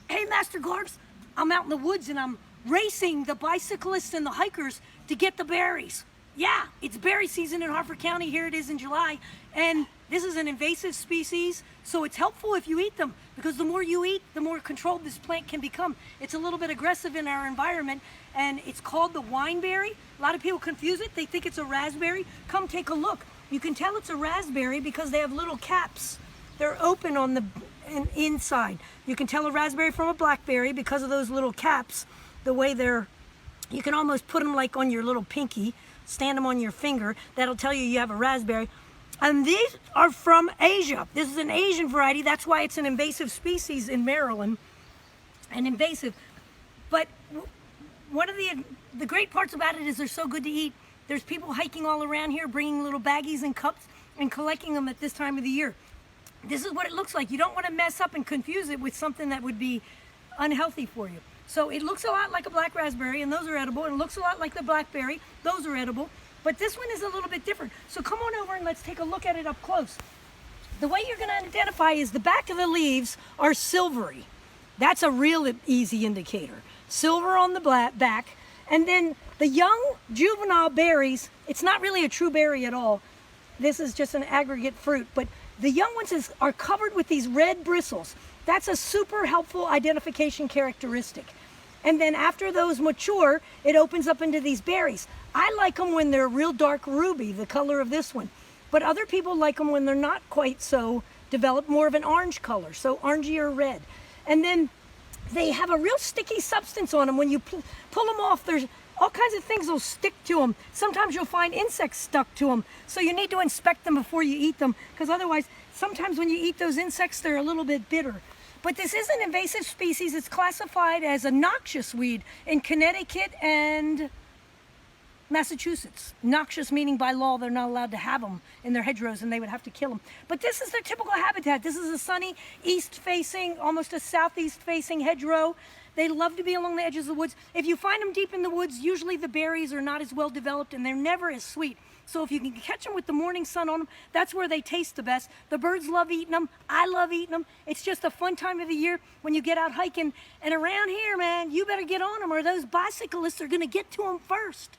Hey, Master Garbs, I'm out in the woods and I'm racing the bicyclists and the hikers to get the berries. Yeah, it's berry season in Harford County. Here it is in July. And this is an invasive species, so it's helpful if you eat them, because the more you eat, the more controlled this plant can become. It's a little bit aggressive in our environment, and it's called the wineberry. A lot of people confuse it. They think it's a raspberry. Come take a look. You can tell it's a raspberry because they have little caps. They're open on the inside. You can tell a raspberry from a blackberry because of those little caps, the way you can almost put them like on your little pinky, stand them on your finger. That'll tell you have a raspberry. And these are from Asia. This is an Asian variety. That's why it's an invasive species in Maryland. An invasive. But one of the great parts about it is they're so good to eat. There's people hiking all around here, bringing little baggies and cups and collecting them at this time of the year. This is what it looks like. You don't want to mess up and confuse it with something that would be unhealthy for you. So it looks a lot like a black raspberry, and those are edible. And it looks a lot like the blackberry. Those are edible. But this one is a little bit different. So come on over and let's take a look at it up close. The way you're going to identify is the back of the leaves are silvery. That's a real easy indicator. Silver on the back. And then the young juvenile berries, it's not really a true berry at all. This is just an aggregate fruit. But the young ones are covered with these red bristles. That's a super helpful identification characteristic. And then after those mature, it opens up into these berries. I like them when they're real dark ruby, the color of this one. But other people like them when they're not quite so developed, more of an orange color, so orangey or red. And then they have a real sticky substance on them. When you pull them off, there's all kinds of things will stick to them. Sometimes you'll find insects stuck to them. So you need to inspect them before you eat them, because otherwise, sometimes when you eat those insects, they're a little bit bitter. But this is an invasive species. It's classified as a noxious weed in Connecticut and Massachusetts. Noxious meaning by law they're not allowed to have them in their hedgerows and they would have to kill them. But this is their typical habitat. This is a sunny east-facing, almost a southeast-facing hedgerow. They love to be along the edges of the woods. If you find them deep in the woods, usually the berries are not as well developed and they're never as sweet. So if you can catch them with the morning sun on them, that's where they taste the best. The birds love eating them. I love eating them. It's just a fun time of the year when you get out hiking. And around here, man, you better get on them or those bicyclists are going to get to them first.